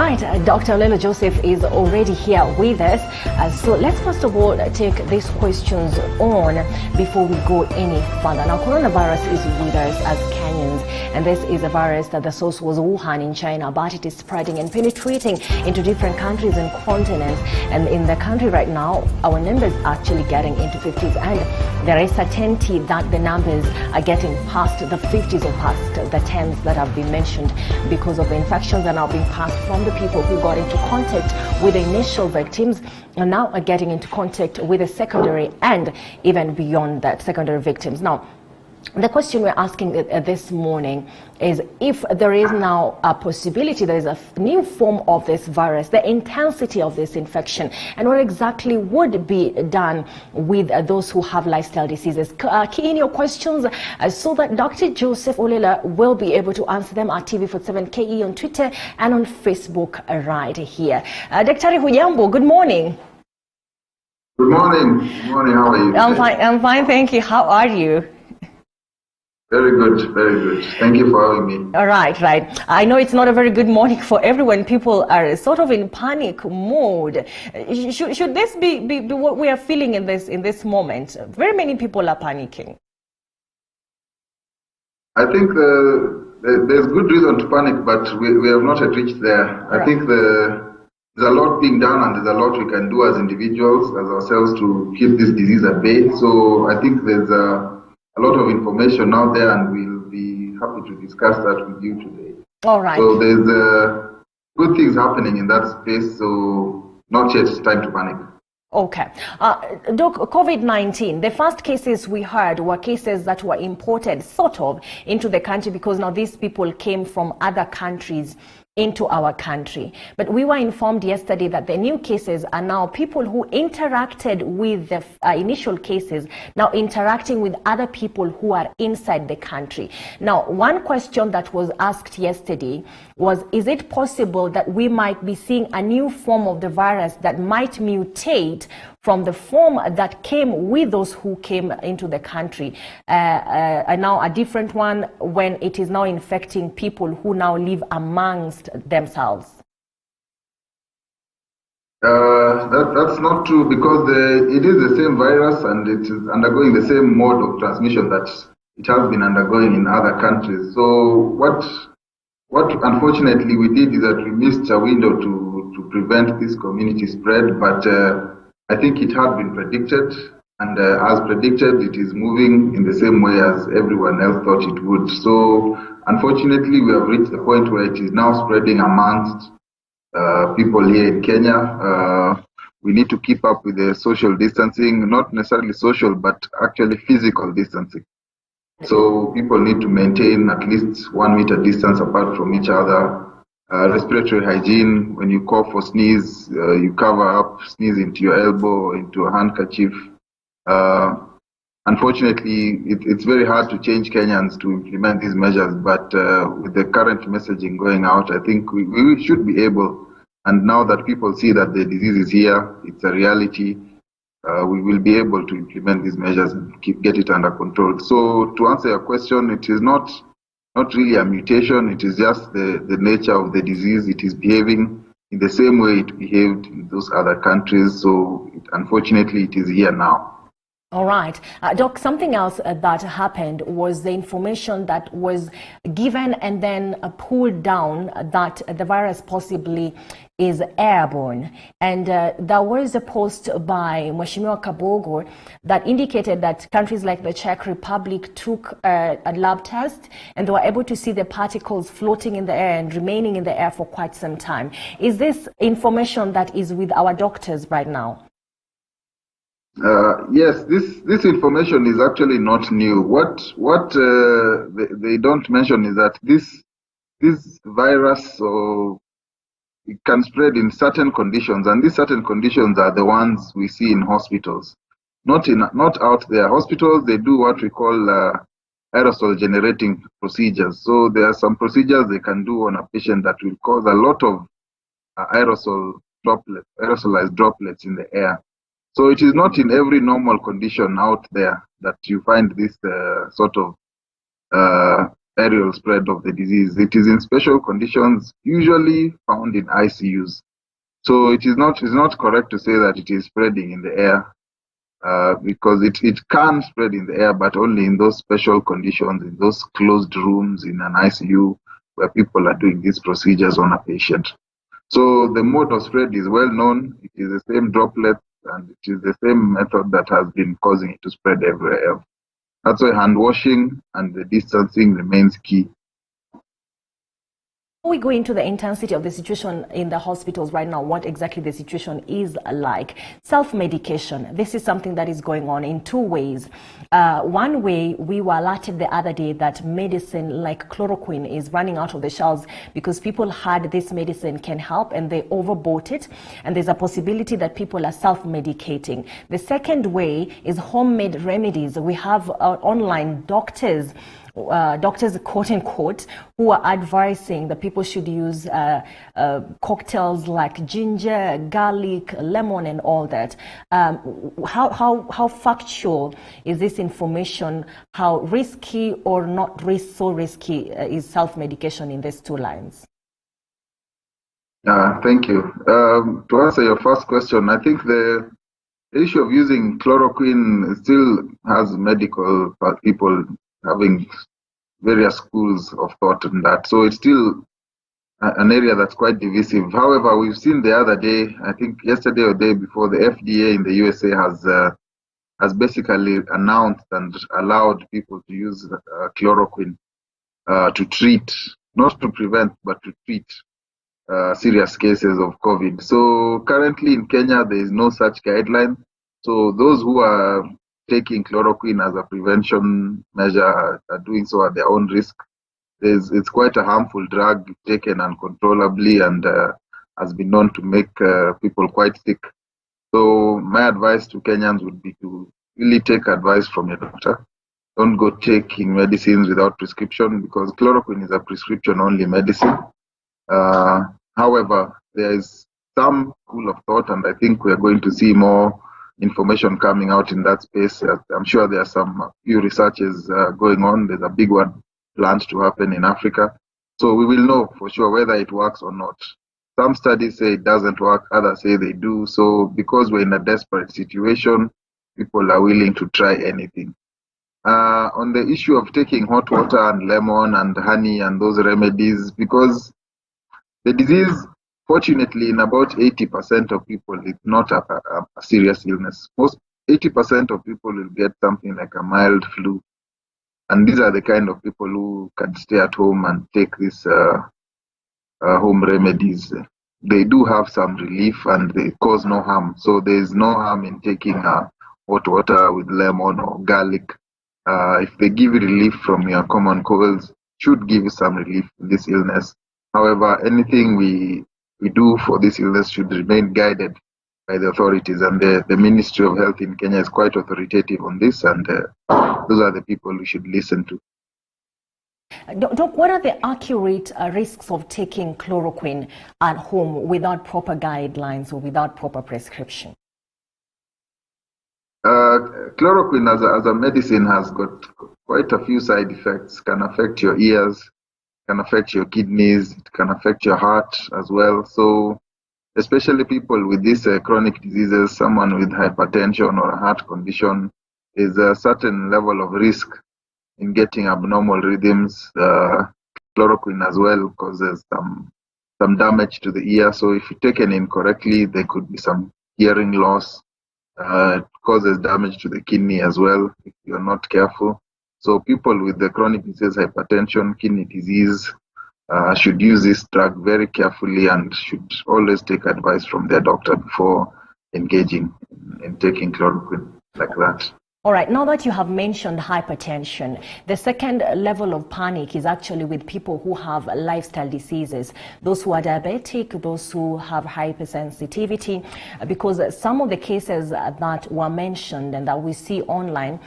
right, Dr. Lelo Joseph is already here with us. So let's first of all take these questions on before we go any further. Now, coronavirus is with us as Kenyans, and this is a virus that the source was Wuhan in China, but it is spreading and penetrating into different countries and continents. And in the country right now, our numbers are actually getting into 50s, and there is certainty that the numbers are getting past the 50s or past the 10s that have been mentioned because of the infections that are now being passed from the people who got into contact with the initial victims and now are getting into contact with the secondary and even beyond that secondary victims. Now, the question we're asking this morning is if there is now a possibility there is a new form of this virus, the intensity of this infection, and what exactly would be done with those who have lifestyle diseases. Key in your questions so that Dr. Joseph Olela will be able to answer them at TV47KE on Twitter and on Facebook right here. Daktari Hujambo, good morning. Good morning. Good morning. How are you? I'm fine, thank you. How are you? Very good, very good. Thank you for having me. All right. I know it's not a very good morning for everyone. People are sort of in panic mode. Should this be what we are feeling in this moment? Very many people are panicking. I think there's good reason to panic, but we have not yet reached there. I think there's a lot being done, and there's a lot we can do as individuals, as ourselves, to keep this disease at bay. So I think there's a lot of information out there, and we'll be happy to discuss that with you today. All right. So there's good things happening in that space, so not yet time to panic. Okay. Doc, COVID-19, the first cases we heard were cases that were imported sort of into the country because now these people came from other countries into our country. But we were informed yesterday that the new cases are now people who interacted with the initial cases, now interacting with other people who are inside the country. Now, one question that was asked yesterday was, is it possible that we might be seeing a new form of the virus that might mutate from the form that came with those who came into the country, and now a different one when it is now infecting people who now live amongst themselves? That's not true, because it is the same virus and it is undergoing the same mode of transmission that it has been undergoing in other countries. So what unfortunately we did is that we missed a window to prevent this community spread, but I think it had been predicted, and as predicted, it is moving in the same way as everyone else thought it would. So unfortunately, we have reached the point where it is now spreading amongst people here in Kenya. We need to keep up with the social distancing, not necessarily social, but actually physical distancing. So people need to maintain at least 1 meter distance apart from each other. Respiratory hygiene, when you cough or sneeze, you cover up, sneeze into your elbow or into a handkerchief. Unfortunately, it's very hard to change Kenyans to implement these measures, but with the current messaging going out, I think we should be able, and now that people see that the disease is here, it's a reality, we will be able to implement these measures and get it under control. So to answer your question, it is not really a mutation, it is just the nature of the disease. It is behaving in the same way it behaved in those other countries, so unfortunately it is here now. All right. Doc, something else that happened was the information that was given and then pulled down that the virus possibly is airborne. And there was a post by Mheshimiwa Kabogo that indicated that countries like the Czech Republic took a lab test and they were able to see the particles floating in the air and remaining in the air for quite some time. Is this information that is with our doctors right now? Yes, this information is actually not new. What they don't mention is that this virus it can spread in certain conditions, and these certain conditions are the ones we see in hospitals, not out there. Hospitals, they do what we call aerosol generating procedures. So there are some procedures they can do on a patient that will cause a lot of aerosolized droplets in the air. So it is not in every normal condition out there that you find this sort of aerial spread of the disease. It is in special conditions, usually found in ICUs. So it's not correct to say that it is spreading in the air, because it can spread in the air, but only in those special conditions, in those closed rooms in an ICU where people are doing these procedures on a patient. So the mode of spread is well known. It is the same droplet, and it is the same method that has been causing it to spread everywhere else. That's why hand washing and the distancing remains key. Before we go into the intensity of the situation in the hospitals right now, what exactly the situation is like, self-medication, this is something that is going on in two ways. One way, we were alerted the other day that medicine like chloroquine is running out of the shelves because people heard this medicine can help and they overbought it, and there's a possibility that people are self-medicating. The second way is homemade remedies. We have online doctors, quote unquote, who are advising that people should use cocktails like ginger, garlic, lemon, and all that. How factual is this information? How risky or not so risky is self-medication in these two lines? Thank you. To answer your first question, I think the issue of using chloroquine still has medical people having various schools of thought on that. So it's still an area that's quite divisive. However, we've seen the other day, I think yesterday or day before, the FDA in the USA has basically announced and allowed people to use chloroquine to treat, not to prevent, but to treat serious cases of COVID. So currently in Kenya, there is no such guideline. So those who are taking chloroquine as a prevention measure are doing so at their own risk. It's quite a harmful drug taken uncontrollably, and has been known to make people quite sick. So my advice to Kenyans would be to really take advice from your doctor. Don't go taking medicines without prescription, because chloroquine is a prescription-only medicine. However, there is some school of thought, and I think we are going to see more information coming out in that space. I'm sure there are some few researches going on. There's a big one planned to happen in Africa. So we will know for sure whether it works or not. Some studies say it doesn't work, others say they do. So because we're in a desperate situation, people are willing to try anything. On the issue of taking hot water and lemon and honey and those remedies, because the disease, fortunately, in about 80% of people, it's not a serious illness. Most 80% of people will get something like a mild flu. And these are the kind of people who can stay at home and take these home remedies. They do have some relief and they cause no harm. So there is no harm in taking hot water with lemon or garlic. If they give you relief from your common colds, should give you some relief in this illness. However, anything we do for this illness should remain guided by the authorities, and the Ministry of Health in Kenya is quite authoritative on this, and those are the people we should listen to. Doc, what are the accurate risks of taking chloroquine at home without proper guidelines or without proper prescription? Chloroquine as a medicine has got quite a few side effects. Can affect your ears, can affect your kidneys, it can affect your heart as well. So especially people with these chronic diseases, someone with hypertension or a heart condition, is a certain level of risk in getting abnormal rhythms. Chloroquine as well causes some damage to the ear. So if taken incorrectly, there could be some hearing loss. It causes damage to the kidney as well if you're not careful. So people with the chronic disease, hypertension, kidney disease, should use this drug very carefully and should always take advice from their doctor before engaging in taking chloroquine like that. All right, now that you have mentioned hypertension, the second level of panic is actually with people who have lifestyle diseases, those who are diabetic, those who have hypersensitivity, because some of the cases that were mentioned and that we see online,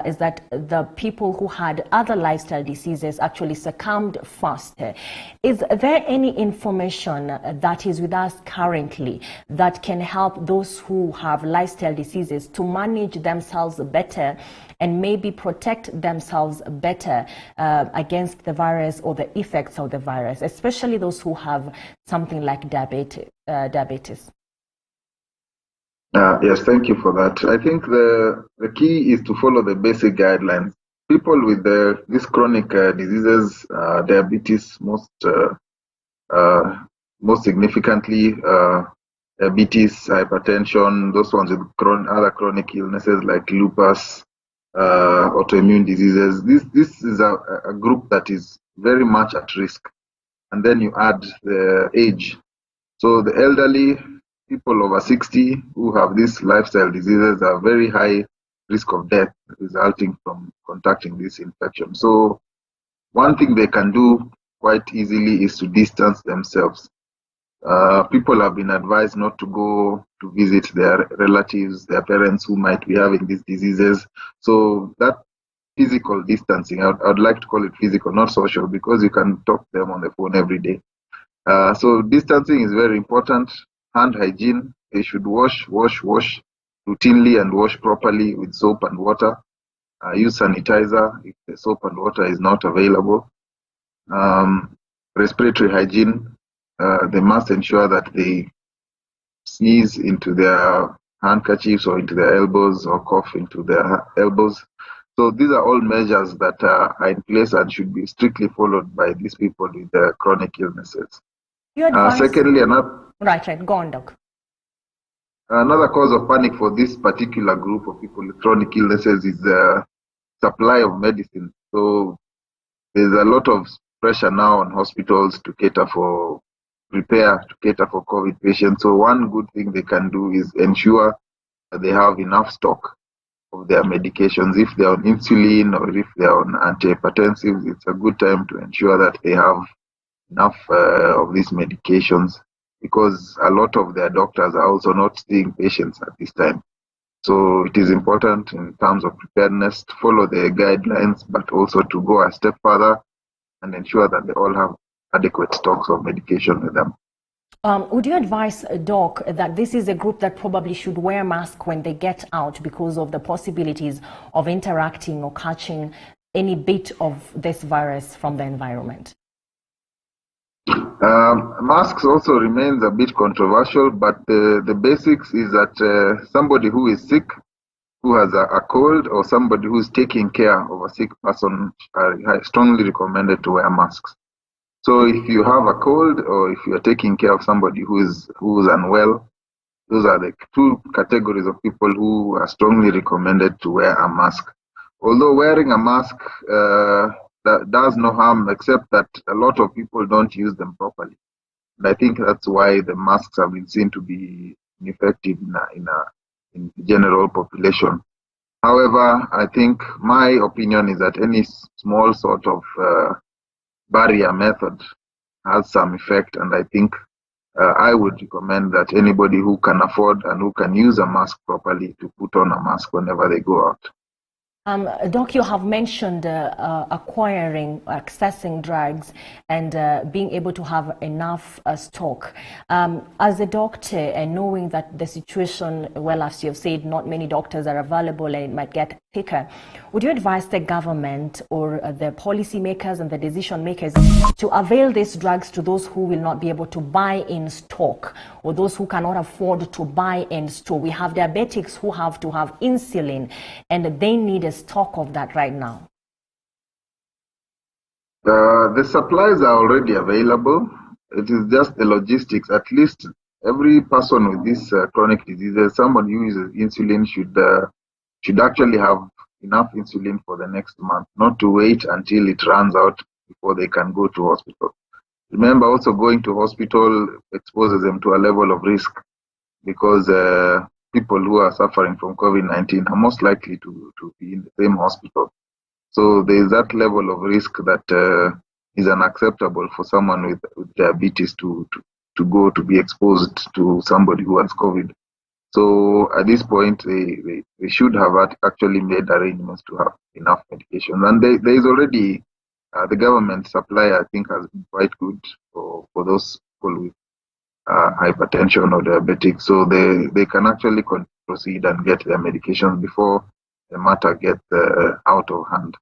is that the people who had other lifestyle diseases actually succumbed faster. Is there any information that is with us currently that can help those who have lifestyle diseases to manage themselves better and maybe protect themselves better against the virus or the effects of the virus, especially those who have something like diabetes? Yes, thank you for that. I think the key is to follow the basic guidelines. People with these chronic diseases, diabetes most significantly, diabetes, hypertension, those ones with other chronic illnesses like lupus, autoimmune diseases. This is a group that is very much at risk. And then you add the age. So the elderly, people over 60 who have these lifestyle diseases are very high risk of death resulting from contracting this infection. So one thing they can do quite easily is to distance themselves. People have been advised not to go to visit their relatives, their parents who might be having these diseases. So that physical distancing, I'd like to call it physical, not social, because you can talk to them on the phone every day. So distancing is very important. Hand hygiene, they should wash routinely and wash properly with soap and water. Use sanitizer if the soap and water is not available. Respiratory hygiene, they must ensure that they sneeze into their handkerchiefs or into their elbows or cough into their elbows. So these are all measures that are in place and should be strictly followed by these people with chronic illnesses. Secondly, right, go on, Doc. Another cause of panic for this particular group of people with chronic illnesses is the supply of medicine. So there's a lot of pressure now on hospitals to cater for COVID patients. So one good thing they can do is ensure that they have enough stock of their medications. If they're on insulin or if they're on antihypertensives, it's a good time to ensure that they have enough of these medications, because a lot of their doctors are also not seeing patients at this time. So it is important in terms of preparedness to follow the guidelines, but also to go a step further and ensure that they all have adequate stocks of medication with them. Would you advise, Doc, that this is a group that probably should wear masks when they get out because of the possibilities of interacting or catching any bit of this virus from the environment? Masks also remains a bit controversial, but the basics is that somebody who is sick, who has a cold, or somebody who is taking care of a sick person are strongly recommended to wear masks. So if you have a cold or if you are taking care of somebody who is unwell, those are the two categories of people who are strongly recommended to wear a mask. Although wearing a mask that does no harm, except that a lot of people don't use them properly. And I think that's why the masks have been seen to be ineffective in the general population. However, I think my opinion is that any small sort of barrier method has some effect, and I think I would recommend that anybody who can afford and who can use a mask properly to put on a mask whenever they go out. Doc, you have mentioned acquiring, accessing drugs and being able to have enough stock. As a doctor, and knowing that the situation, well, as you have said, not many doctors are available and it might get thicker, would you advise the government or the policymakers and the decision makers to avail these drugs to those who will not be able to buy in stock or those who cannot afford to buy in store? We have diabetics who have to have insulin and they need a stock of that right now. The supplies are already available. It is just the logistics. At least every person with these chronic diseases, somebody who uses insulin should actually have enough insulin for the next month, not to wait until it runs out before they can go to hospital. Remember, also going to hospital exposes them to a level of risk, because people who are suffering from COVID-19 are most likely to be in the same hospital. So there is that level of risk that is unacceptable for someone with diabetes to go to be exposed to somebody who has COVID. So at this point, they should have actually made arrangements to have enough medication. And there is already the government supply, I think, has been quite good for those people with hypertension or diabetic. So they can actually proceed and get their medication before the matter gets out of hand.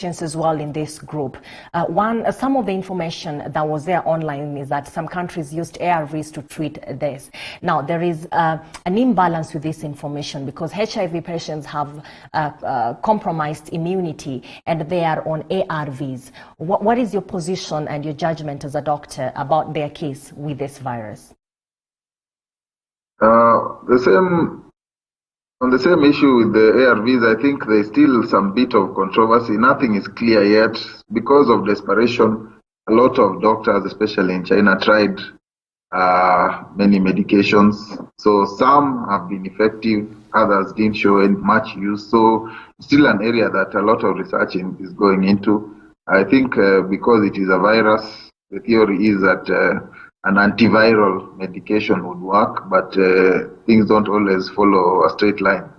As well in this group. Some of the information that was there online is that some countries used ARVs to treat this. Now, there is an imbalance with this information because HIV patients have compromised immunity and they are on ARVs. What is your position and your judgment as a doctor about their case with this virus? On the same issue with the ARVs, I think there's still some bit of controversy. Nothing is clear yet. Because of desperation, a lot of doctors, especially in China, tried many medications. So some have been effective, others didn't show much use. So still an area that a lot of research is going into. I think because it is a virus, the theory is that an antiviral medication would work, but things don't always follow a straight line,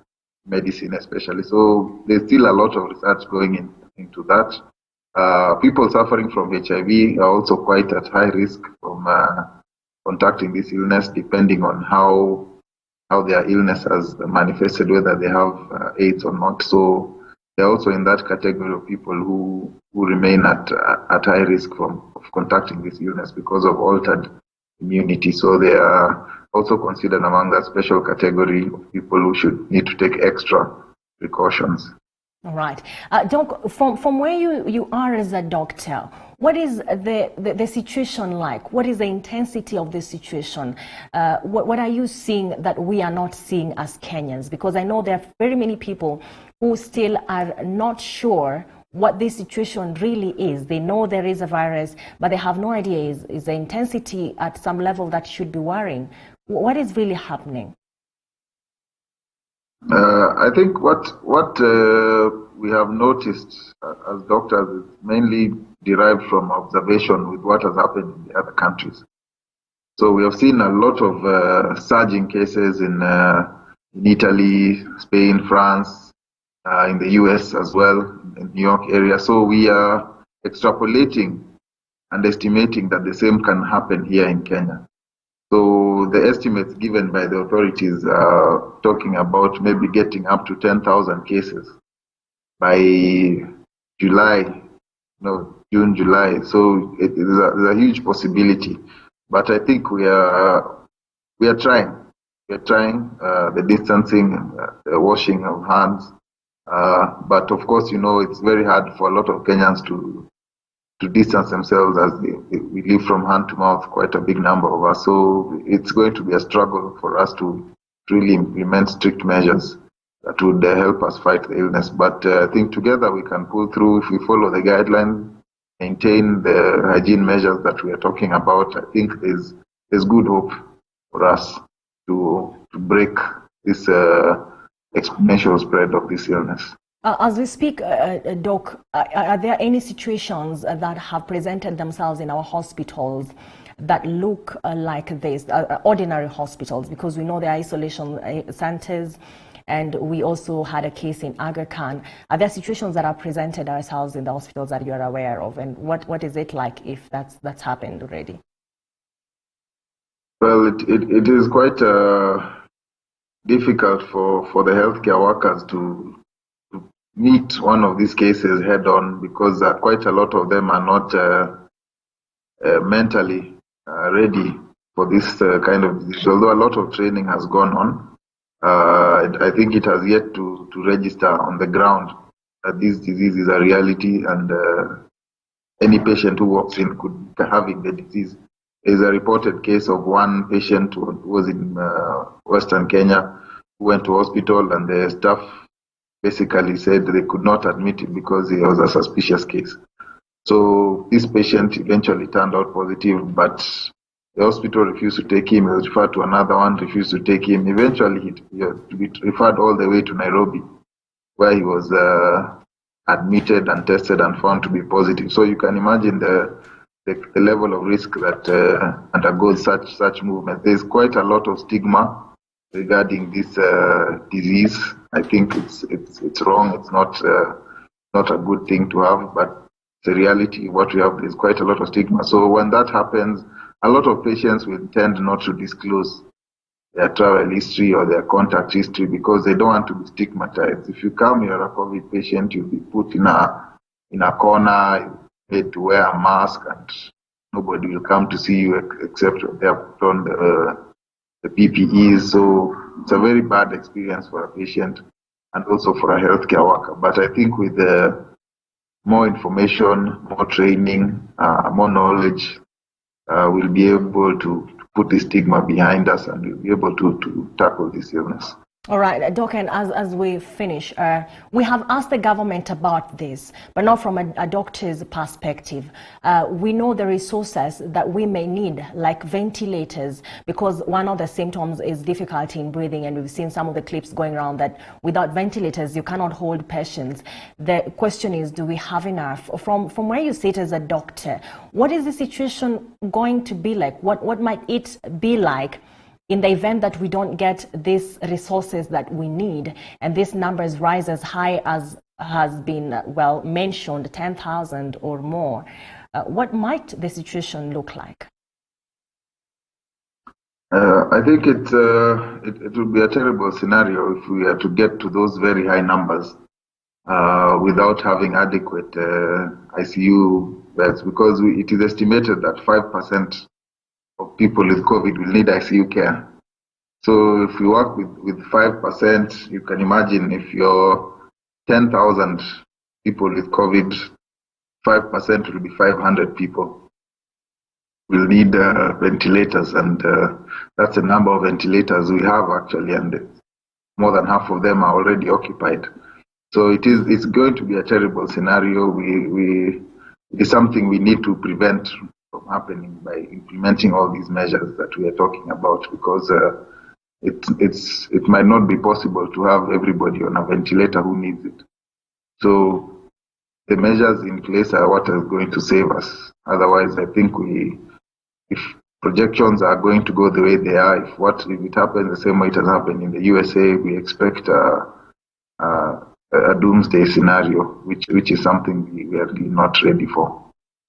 medicine especially. So there's still a lot of research going into that. People suffering from HIV are also quite at high risk from contracting this illness, depending on how their illness has manifested, whether they have AIDS or not. So they're also in that category of people who remain at high risk of contracting this illness because of altered immunity. So they are also considered among that special category of people who should need to take extra precautions. All right. Doc, from where you are as a doctor, what is the situation like? What is the intensity of the situation? What are you seeing that we are not seeing as Kenyans? Because I know there are very many people who still are not sure what this situation really is. They know there is a virus, but they have no idea is the intensity at some level that should be worrying. What is really happening? I think what we have noticed as doctors is mainly derived from observation with what has happened in the other countries. So we have seen a lot of surging cases in Italy, Spain, France, in the US as well, in New York area. So we are extrapolating and estimating that the same can happen here in Kenya. So the estimates given by the authorities are talking about maybe getting up to 10,000 cases by June, July. So there's a huge possibility. But I think we are trying. We're trying the distancing, the washing of hands. But of course, it's very hard for a lot of Kenyans to distance themselves as we live from hand to mouth, quite a big number of us. So it's going to be a struggle for us to really implement strict measures that would help us fight the illness. But I think together we can pull through if we follow the guidelines, maintain the hygiene measures that we are talking about. I think there's good hope for us to break this exponential spread of this illness. As we speak, Doc, are there any situations that have presented themselves in our hospitals that look like this, ordinary hospitals? Because we know the isolation centers, and we also had a case in Aga Khan. Are there situations that are presented ourselves in the hospitals that you are aware of? And what is it like if that's happened already? Well, it is quite difficult for the healthcare workers to meet one of these cases head on, because quite a lot of them are not mentally ready for this kind of disease. Although a lot of training has gone on, I think it has yet to register on the ground that this disease is a reality, and any patient who walks in could be having the disease. There is a reported case of one patient who was in Western Kenya who went to hospital, and the staff basically said they could not admit him because he was a suspicious case. So this patient eventually turned out positive, but the hospital refused to take him. He was referred to another one, refused to take him. Eventually he had to be referred all the way to Nairobi, where he was admitted and tested and found to be positive. So you can imagine the the level of risk that undergoes such movement. There's quite a lot of stigma regarding this disease. I think it's wrong. It's not a good thing to have, but the reality. What we have is quite a lot of stigma. So when that happens, a lot of patients will tend not to disclose their travel history or their contact history because they don't want to be stigmatized. If you come, you're a COVID patient, you'll be put in a corner, you need to wear a mask, and nobody will come to see you except they have put on the PPEs. So it's a very bad experience for a patient and also for a healthcare worker. But I think with more information, more training, more knowledge, we'll be able to put the stigma behind us and we'll be able to tackle this illness. All right, Doc, and as we finish, we have asked the government about this, but not from a doctor's perspective. We know the resources that we may need, like ventilators, because one of the symptoms is difficulty in breathing, and we've seen some of the clips going around that without ventilators, you cannot hold patients. The question is, do we have enough? From where you sit as a doctor, what is the situation going to be like? What might it be like in the event that we don't get these resources that we need and these numbers rise as high as has been well mentioned, 10,000 or more? What might the situation look like? I think it would be a terrible scenario if we are to get to those very high numbers without having adequate ICU beds, because it is estimated that 5% of people with COVID will need ICU care. So if you work with 5%, you can imagine if you're 10,000 people with COVID, 5% will be 500 people will need ventilators, and that's a number of ventilators we have actually, and more than half of them are already occupied. So it's going to be a terrible scenario. It is something we need to prevent from happening by implementing all these measures that we are talking about, because it might not be possible to have everybody on a ventilator who needs it. So the measures in place are what is going to save us. Otherwise, I think if projections are going to go the way they are, if it happens the same way it has happened in the USA, we expect a doomsday scenario, which is something we are really not ready for.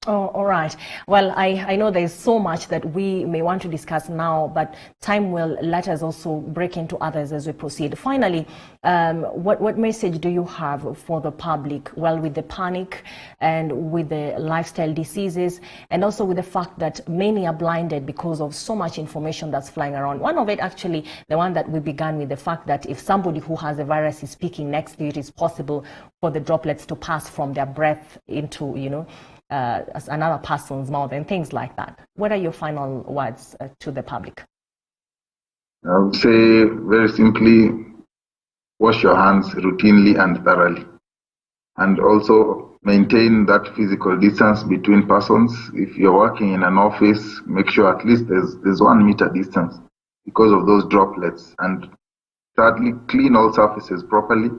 Oh, all right. Well, I know there's so much that we may want to discuss now, but time will let us also break into others as we proceed. Finally, what message do you have for the public? Well, with the panic and with the lifestyle diseases, and also with the fact that many are blinded because of so much information that's flying around. One of it, actually, the one that we began with, the fact that if somebody who has the virus is speaking next to you, it is possible for the droplets to pass from their breath into, another person's mouth and things like that. What are your final words to the public? I would say very simply, wash your hands routinely and thoroughly, and also maintain that physical distance between persons. If you're working in an office, make sure at least there's 1 meter distance because of those droplets. And thirdly, clean all surfaces properly.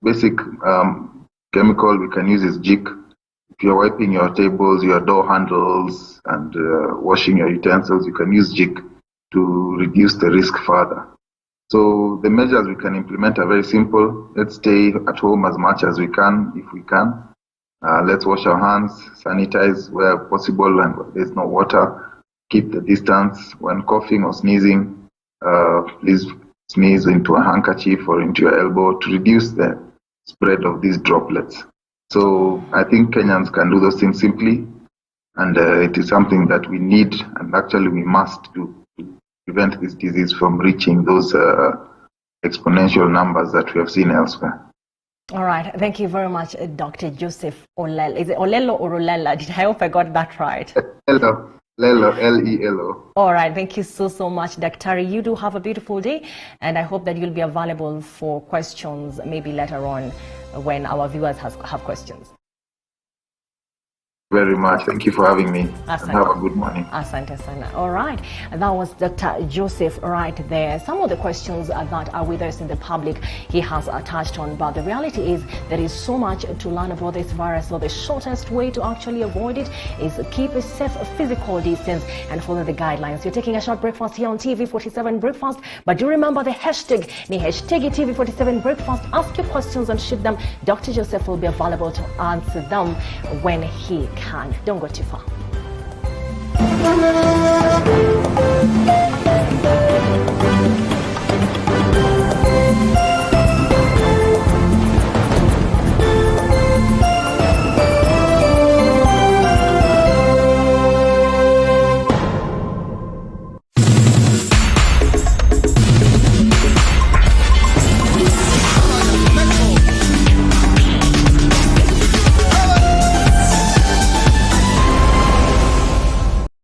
Basic chemical we can use is Jik. If you're wiping your tables, your door handles, and washing your utensils, you can use Jik to reduce the risk further. So the measures we can implement are very simple. Let's stay at home as much as we can, if we can. Let's wash our hands, sanitize where possible and where there's no water. Keep the distance. When coughing or sneezing, please sneeze into a handkerchief or into your elbow to reduce the spread of these droplets. So I think Kenyans can do those things simply, and it is something that we need and actually we must do to prevent this disease from reaching those exponential numbers that we have seen elsewhere. All right. Thank you very much, Dr. Joseph Olelo. Is it Olelo or Olela? I hope I got that right. Lelo, L-E-L-O. All right. Thank you so much, Dr. You do have a beautiful day, and I hope that you'll be available for questions maybe later on when our viewers have questions. very much. Thank you for having me. Asante. And have a good morning. Asante sana. All right. That was Dr. Joseph right there. Some of the questions that are with us in the public he has touched on, but the reality is there is so much to learn about this virus. So the shortest way to actually avoid it is keep a safe physical distance and follow the guidelines. You're taking a short breakfast here on TV47 Breakfast, but do remember the hashtag TV47 Breakfast. Ask your questions and shoot them. Dr. Joseph will be available to answer them when he can. Don't go too far.